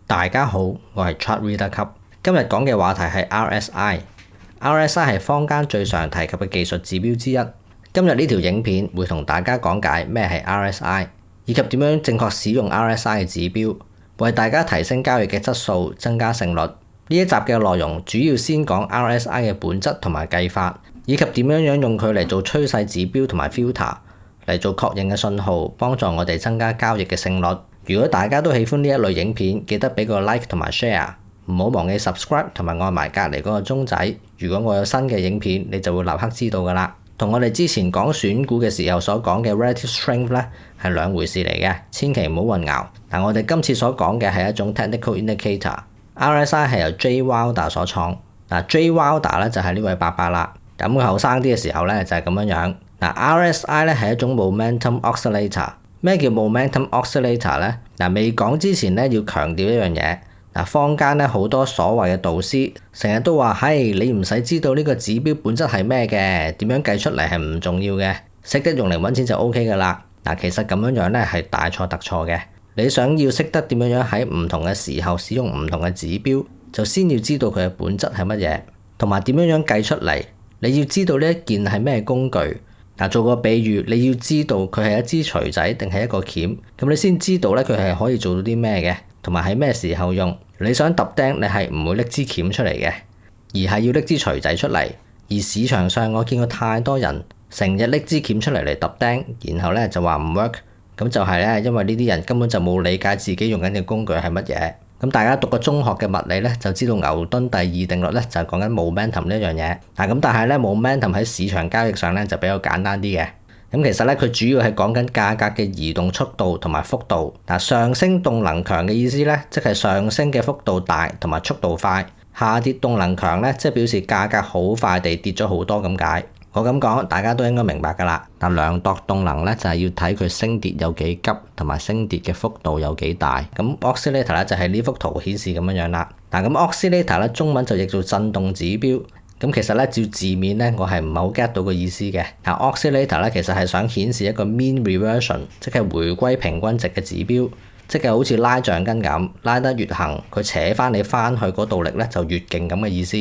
大家好，我係 Chart Reader 級。今日講嘅話題係 RSI。RSI 係坊間最常提及嘅技術指標之一。今日呢條影片會同大家講解咩係 RSI， 以及點樣正確使用 RSI 嘅指標，為大家提升交易嘅質素，增加勝率。呢一集嘅內容主要先講 RSI 嘅本質同埋計法，以及點樣用佢嚟做趨勢指標同埋 filter 嚟做確認嘅信號，幫助我哋增加交易嘅勝率。如果大家都喜歡呢一類影片，記得俾個 like 同埋 share， 唔好忘記 subscribe 同埋按埋隔離嗰個鐘仔。如果我有新嘅影片，你就會立刻知道㗎啦。同我哋之前講選股嘅時候所講嘅 relative strength 咧係兩回事嚟嘅，千祈唔好混淆。但我哋今次所講嘅係一種 technical indicator。RSI 係由 Jay Wilder 所創。Jay Wilder 咧就係呢位伯伯啦。咁佢後生啲嘅時候咧就係咁樣。RSI 咧係一種 momentum oscillator。咩叫 momentum oscillator 咧？未講之前咧要強調一樣嘢。坊間咧好多所謂嘅導師成日都話，你唔使知道呢個指標本質係咩嘅，點樣計出嚟係唔重要嘅，識得用嚟揾錢就 OK 㗎啦。其實咁樣咧係大錯特錯嘅。你想要識得點樣喺唔同嘅時候使用唔同嘅指標，就先要知道佢嘅本質係乜嘢，同埋點樣計出嚟。你要知道呢一件係咩工具。做個比喻，你要知道佢係一支錘仔定係一個鉗，咁你先知道咧佢係可以做到啲咩嘅，同埋喺咩時候用。你想揼釘，你係唔會拎支鉗出嚟嘅，而係要拎支錘仔出嚟。而市場上我見過太多人成日拎支鉗出嚟揼釘，然後咧就話唔 work， 咁就係咧因為呢啲人根本就冇理解自己用緊嘅工具係乜嘢。咁大家讀過中學嘅物理咧，就知道牛頓第二定律咧就係講緊 momentum 呢一樣嘢。但係咧 momentum 喺市場交易上咧就比較簡單啲嘅。咁其實咧佢主要係講緊價格嘅移動速度同埋幅度。上升動能強嘅意思咧，即係上升嘅幅度大同埋速度快。下跌動能強咧，即係表示價格好快地跌咗好多咁解。我咁講，大家都應該明白㗎啦。量度動能咧就係要睇佢升跌有幾急，同埋升跌嘅幅度有幾大。咁 oscillator 咧就係呢幅圖顯示咁樣啦。咁 oscillator 咧中文就譯做震動指標。咁其實咧照字面咧，我係唔係好 get 到個意思嘅。oscillator 咧其實係想顯示一個 mean reversion， 即係回歸平均值嘅指標，即係好似拉橡筋咁，拉得越行，佢扯翻你翻去嗰度力咧就越勁咁嘅意思。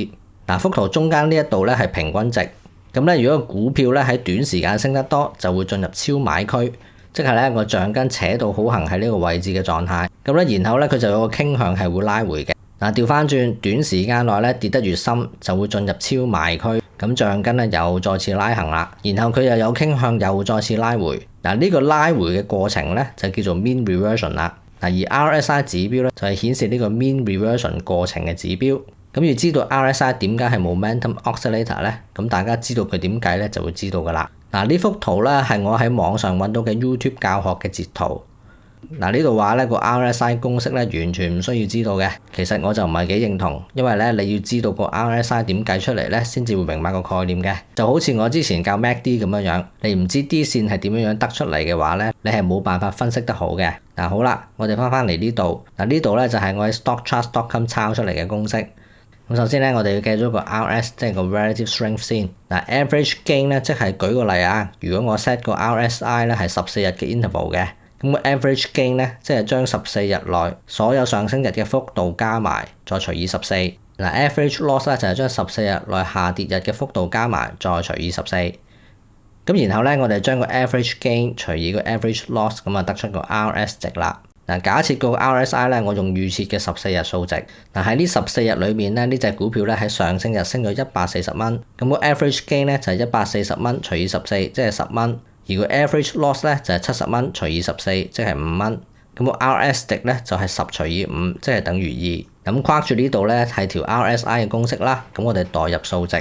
幅圖中間呢一度咧係平均值。咁咧，如果個股票咧喺短時間升得多，就會進入超買區，即係咧個橡筋扯到好行喺呢個位置嘅狀態。咁咧，然後咧佢就有個傾向係會拉回嘅。調翻轉，短時間內咧跌得越深，就會進入超賣區。咁橡筋咧又再次拉行啦，然後佢又有傾向又再次拉回。呢個拉回嘅過程咧就叫做 mean reversion 啦。而 RSI 指標咧就係顯示呢個 mean reversion 過程嘅指標。咁要知道 RSI 點解係 momentum oscillator 咧？咁大家知道佢點計咧，就會知道㗎啦。呢幅圖咧係我喺網上揾到嘅 YouTube 教學嘅截圖。呢度話咧個 RSI 公式咧完全唔需要知道嘅。其實我就唔係幾認同，因為咧你要知道個 RSI 點計出嚟咧，先至會明白個概念嘅。就好似我之前教 MACD 咁樣，你唔知 D 線係點樣得出嚟嘅話咧，你係冇辦法分析得好嘅。好啦，我哋翻嚟呢度。呢度咧就係我喺 StockCharts.com 抄出嚟嘅公式。咁首先咧，我哋要計咗個 RS， 即係個 relative strength 先。average gain 咧，即係舉個例啊。如果我 set 個 RSI 咧係14日嘅 interval 嘅，咁個 average gain 咧，即係將14日內所有上升日嘅幅度加埋，再除以14。average loss 咧就係將14日內下跌日嘅幅度加埋，再除以14。咁然後咧，我哋將個 average gain 除以個 average loss， 咁啊得出個 RS 值啦。假設個 RSI 咧，我用預設嘅14日數值。喺呢14日裏面咧，呢隻股票咧喺上升日升咗140蚊，咁個 average gain 咧就係140蚊除以14，即係10蚊。而個 average loss 咧就係70蚊除以14，即係5蚊。咁個 RS 值咧就係10除以5，即係等於2。咁框住呢度咧係條 RSI 嘅公式啦。咁我哋代入數值，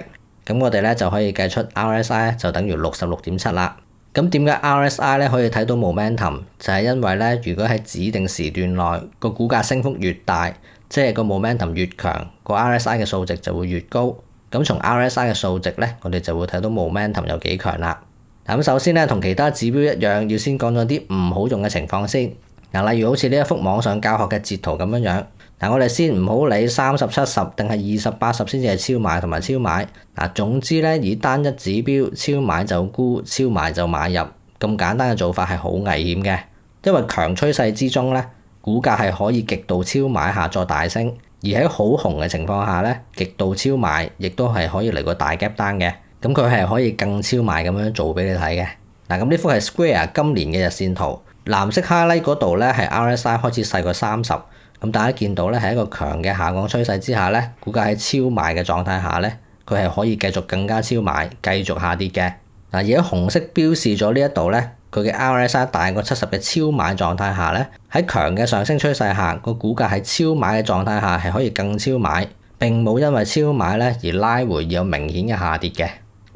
咁我哋咧就可以計出 RSI 就等於66.7啦。咁點解 RSI 咧可以睇到 momentum？ 就係因為咧，如果喺指定時段內個股價升幅越大，即係個 momentum 越強，個 RSI 嘅數值就會越高。咁從 RSI 嘅數值咧，我哋就會睇到 momentum 有幾強啦。咁首先咧，同其他指標一樣，要先講咗啲唔好用嘅情況先。例如好似呢一幅網上教學嘅截圖咁樣。我哋先唔好理30、70定係20、80先至係超買同埋超買。總之咧，以單一指標超買就沽，超買就買入，咁簡單嘅做法係好危險嘅，因為強趨勢之中咧，股價係可以極度超賣下再大升，而喺好紅嘅情況下咧，極度超賣亦都係可以嚟個大 gap down嘅。咁佢係可以更超賣咁樣做俾你睇嘅。嗱，咁呢幅係 Square 今年嘅日線圖，藍色 highlight 嗰度咧係 RSI 開始細過30，咁大家見到咧係一個強嘅下降趨勢之下咧，股價喺超賣嘅狀態下咧，佢係可以繼續更加超賣，繼續下跌嘅。嗱，而喺紅色標示咗呢一度咧，佢嘅 RSI 大過70嘅超買狀態下咧，喺強嘅上升趨勢下，個股價喺超買嘅狀態下係可以更超買，並冇因為超買咧而拉回而有明顯嘅下跌嘅。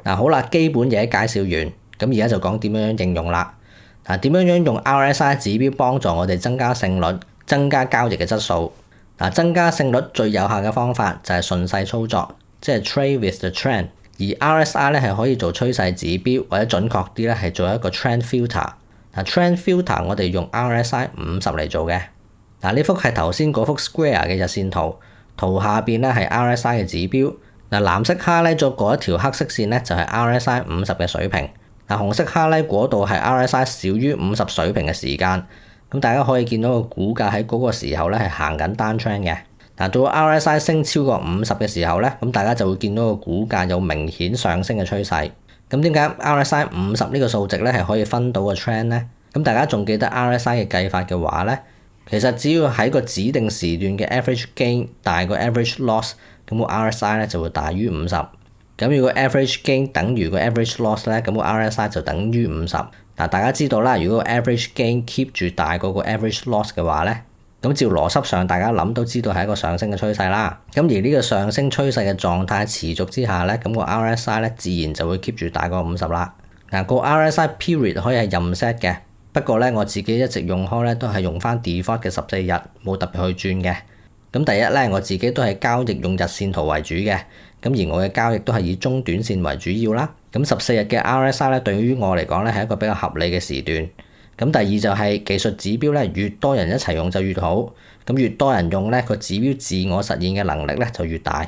嗱，好啦，基本嘢介紹完，咁而家就講點樣應用啦。嗱，點樣用 RSI 指標幫助我哋增加勝率、增加交易嘅質素？嗱，增加勝率最有效嘅方法就係順勢操作，即係 trade with the trend。而 RSI 咧係可以做趨勢指標，或者準確啲咧係做一個 trend filter。嗱，trend filter 我哋用 RSI 50嚟做嘅。嗱，呢幅係頭先嗰幅 Square 嘅日線圖，圖下邊咧係 RSI 嘅指標。嗱，藍色 highlight 咗嗰一條黑色線咧就係 RSI 50嘅水平。嗱，紅色 highlight 嗰度係 RSI 少於50水平嘅時間。咁大家可以見到個股價喺嗰個時候咧係行緊單 trend 嘅。嗱，到 RSI 升超過50嘅時候咧，咁大家就會見到個股價有明顯上升嘅趨勢。咁點解 RSI 50呢個數值咧係可以分到個 trend 咧？咁大家仲記得 RSI 嘅計法嘅話咧，其實只要喺個指定時段嘅 average gain 大過 average loss， 咁個 RSI 咧就會大於50。咁如果 average gain 等於個 average loss 咧，咁個 RSI 就等於50。嗱，大家知道啦，如果 average gain keep 住大過個 average loss 嘅話咧，咁照邏輯上，大家諗都知道係一個上升嘅趨勢啦。咁而呢個上升趨勢嘅狀態持續之下咧，咁個 RSI 咧自然就會 keep 住大過50啦。嗱，個 RSI period 可以係任 set 嘅，不過咧我自己一直用開咧都係用翻 default 嘅14日，冇特別去轉嘅。咁第一咧，我自己都係交易用日線圖為主嘅，咁而我嘅交易都係以中短線為主要啦。咁14日嘅 RSI 咧對於我嚟講咧係一個比較合理嘅時段。咁第二就係技術指標咧，越多人一齊用就越好。咁越多人用咧，個指標自我實現嘅能力咧就越大。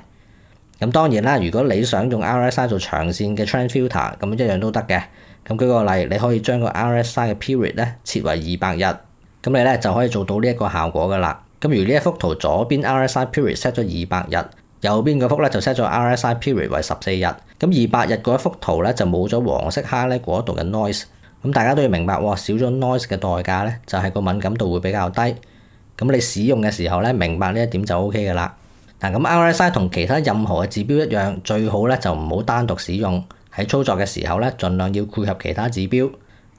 咁當然啦，如果你想用 RSI 做長線嘅 trend filter，咁一樣都得嘅。咁舉個例，你可以將個 RSI 嘅 period 咧設為200日，咁你咧就可以做到呢一個效果噶啦。咁如呢一幅圖左邊 RSI period set 咗200日，右邊嗰幅咧就 set 咗 RSI period 為14日。咁200日嗰一幅圖咧就冇咗黃色 highlight 嗰度嘅 noise。咁大家都要明白喎，少咗 noise 嘅代價咧，就係個敏感度會比較低。咁你使用嘅時候咧，明白呢一點就 OK 嘅啦。嗱，咁 RSI 同其他任何嘅指標一樣，最好咧就唔好單獨使用。喺操作嘅時候咧，盡量要配合其他指標。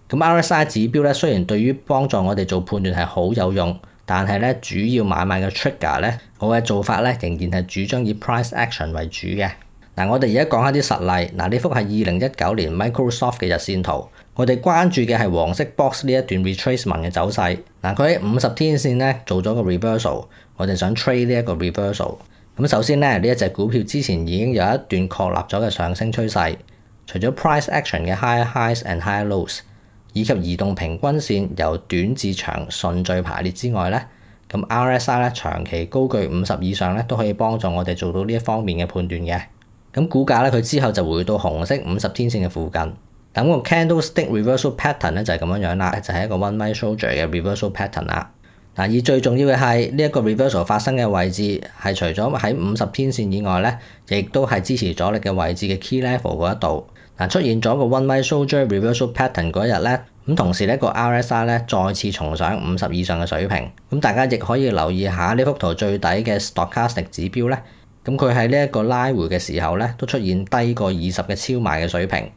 咁 RSI 指標咧，雖然對於幫助我哋做判斷係好有用，但係咧主要買賣嘅 trigger 咧，我嘅做法咧仍然係主張以 price action 為主嘅。嗱，我哋而家講下啲實例。嗱，呢幅係2019年 Microsoft 嘅日線圖。我哋關注嘅係黃色 box 呢一段 retracement 嘅走勢。嗱，佢喺50天線咧做咗個 reversal， 我哋想 trade 呢一個 reversal。咁首先咧，呢一隻股票之前已經有一段確立咗嘅上升趨勢。除咗 price action 嘅 high highs and high lows， 以及移動平均線由短至長順序排列之外咧，咁 RSI 咧長期高居50以上咧都可以幫助我哋做到呢一方面嘅判斷嘅。咁股價咧佢之後就回到紅色50天線嘅附近。咁個 candlestick reversal pattern 咧就係咁樣樣啦，就係一個 one minute soldier 嘅 reversal pattern 啦。嗱，而最重要嘅係呢一個 reversal 發生嘅位置係除咗喺50天線以外咧，亦都係支持阻力嘅位置嘅 key level 嗰一度。嗱，出現咗個 one minute soldier reversal pattern 嗰一日咧，咁同時咧個 RSI 咧再次重上50以上嘅水平。咁大家亦可以留意下呢幅圖最底嘅 stochastic 指標咧，咁佢喺呢一個拉回嘅時候咧都出現低過20嘅超賣嘅水平。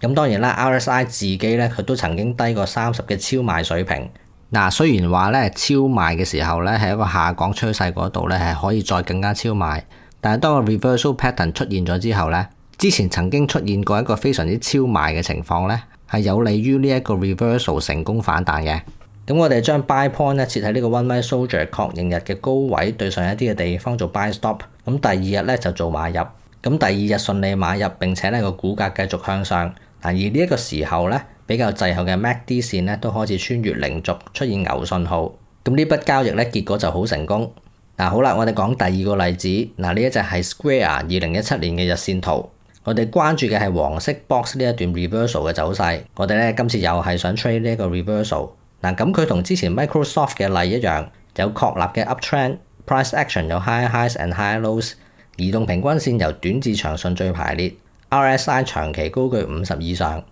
咁當然啦 ，RSI 自己咧佢都曾經低過30嘅超賣水平。嗱，雖然話咧超賣嘅時候咧係一個下降趨勢嗰度咧係可以再更加超賣，但係當個 reversal pattern 出現咗之後咧，之前曾經出現過一個非常之超賣嘅情況咧，係有利於呢一個 reversal 成功反彈嘅。咁我哋將 buy point 咧設喺呢個 one minute soldier 確認日嘅高位對上一啲嘅地方做 buy stop。咁第二日咧就做買入。咁第二日順利買入，並且咧個股價繼續向上。而呢一個時候咧，比較滯後嘅 MACD 線咧都開始穿越零軸，出現牛信號。咁呢筆交易咧結果就好成功。好啦，我哋講第二個例子。呢一隻係 Square 2017年嘅日線圖。我哋關注嘅係黃色 box 呢一段 reversal 嘅走勢。我哋咧今次又係想 trade 呢一個 reversal。咁佢同之前 Microsoft 嘅例一樣，有確立嘅 uptrend，price action 有 high highs and high lows， 移動平均線由短至長順序排列 ，RSI 長期高居50以上。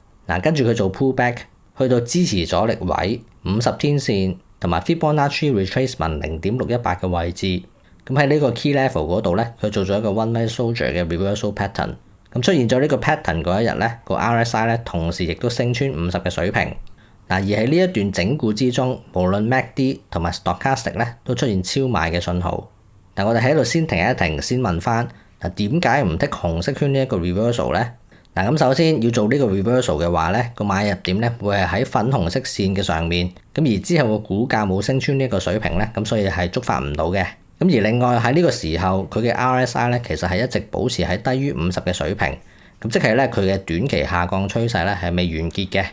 跟住佢做 pullback， 去到支持阻力位50天線同埋 Fibonacci retracement 0.618嘅位置。咁喺呢個 key level 嗰度咧，佢做咗一個 one way soldier 嘅 reversal pattern。咁出現咗呢個 pattern 嗰一日咧，個 RSI 咧同時亦都升穿50嘅水平。而喺呢一段整固之中，無論 MACD 同埋 Stochastic 咧都出現超賣嘅信號。我哋喺度先停一停，先問翻點解唔剔紅色圈呢一個 reversal 咧？咁首先要做呢個 reversal 嘅話咧，個買入點咧會係喺粉紅色線嘅上面。咁而之後個股價冇升穿呢一個水平咧，咁所以係觸發唔到嘅。咁而另外喺呢個時候，佢嘅 RSI 咧其實係一直保持喺低於50嘅水平。咁即係咧佢嘅短期下降趨勢咧係未完結嘅。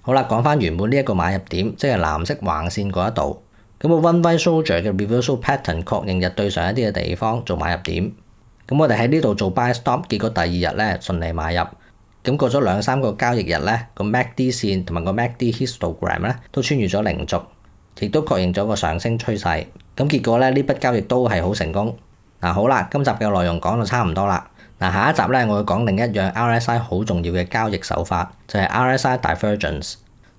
好啦，講翻原本呢一個買入點，即係藍色橫線嗰一度。咁個 one way soldier 嘅 reversal pattern 確認日對上一啲嘅地方做買入點。咁我哋喺呢度做 buy stop， 結果第二日咧順利買入。咁過咗2-3個交易日咧，個 MACD 線同埋個 MACD histogram 咧都穿越咗零軸，亦都確認咗個上升趨勢。咁結果咧呢筆交易都係好成功。好啦，今集嘅內容講到差唔多啦。下一集咧我會講另一樣 RSI 好重要嘅交易手法，就係 RSI divergence。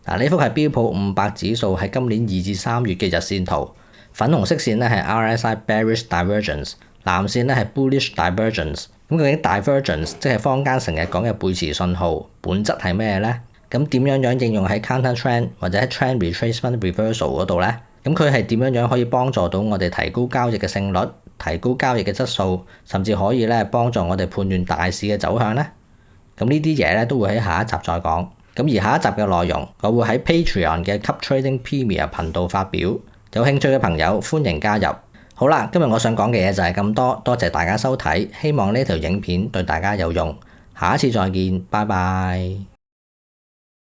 呢幅係標普500指數喺今年2至3月嘅日線圖，粉紅色線咧係 RSI bearish divergence， 藍線咧係 bullish divergence。咁究竟 divergence 即係坊間成日講嘅背馳信號，本質係咩咧？咁點樣應用喺 counter trend 或者喺 trend retracement reversal 嗰度咧？咁佢係點樣可以幫助到我哋提高交易嘅勝率，提高交易嘅質素，甚至可以咧幫助我哋判斷大市嘅走向咧？咁呢啲嘢咧都會喺下一集再講。咁而下一集嘅內容，我會喺 Patreon 嘅 Cup Trading Premier 頻道發表，有興趣嘅朋友歡迎加入。好啦，今日我想講嘅嘢就係咁多，多謝大家收睇，希望呢條影片對大家有用，下一次再見，拜拜。